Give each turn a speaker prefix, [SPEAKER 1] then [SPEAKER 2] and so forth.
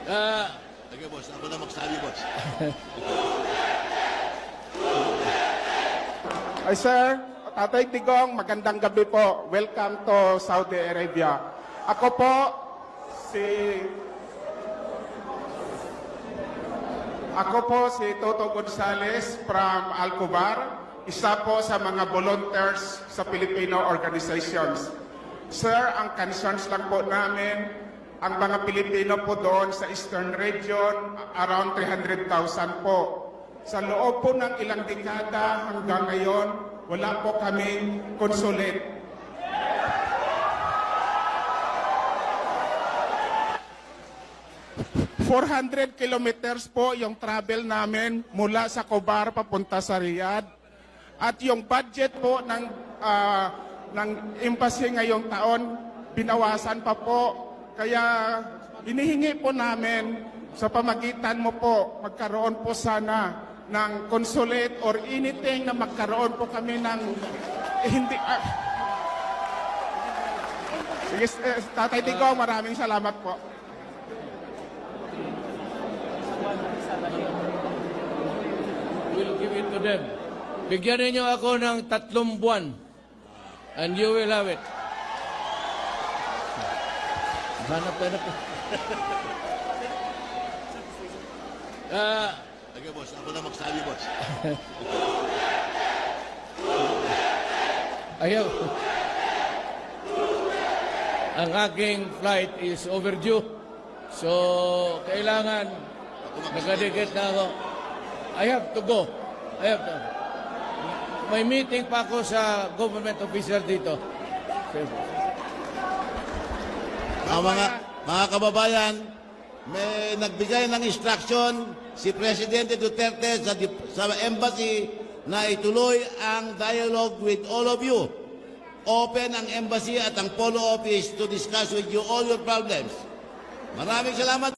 [SPEAKER 1] Ah,
[SPEAKER 2] Sige, boss. Ako na magsabi, boss.
[SPEAKER 3] Ay, sir, Tatay Digong, magandang gabi po. Welcome to Saudi Arabia. Ako po, si Toto Gonzales from Alcobar, isa po sa mga volunteers sa Filipino organizations. Sir, ang concerns lang po namin, ang mga Pilipino po doon sa Eastern Region, around 300,000 po. Sa loob po ng ilang dekada hanggang ngayon, wala po kaming consulate. $400 kilometers po yung travel namin mula sa Khobar papunta sa Riyadh. At yung budget po ng embassy ngayong taon, binawasan pa po. Kaya inihingi po namin sa pamagitan mo po, magkaroon po sana ng consulate or anything na magkaroon po kami ng hindi... Sige, Tatay Digong, maraming salamat po.
[SPEAKER 1] we'll give it to them. Bigyan ninyo ako ng 3 buwan. And you will have it. Hanap na po.
[SPEAKER 2] Sige, boss. Ako na magsabi, boss.
[SPEAKER 1] Ayaw. Ang aking flight is overdue. So, kailangan nakadikit na ako. I have to go. May meeting pa ako sa government official dito.
[SPEAKER 2] Mga kababayan, may nagbigay ng instruction si Presidente Duterte sa embassy na ituloy ang dialogue with all of you. Open ang embassy at ang polo office to discuss with you all your problems. Maraming salamat.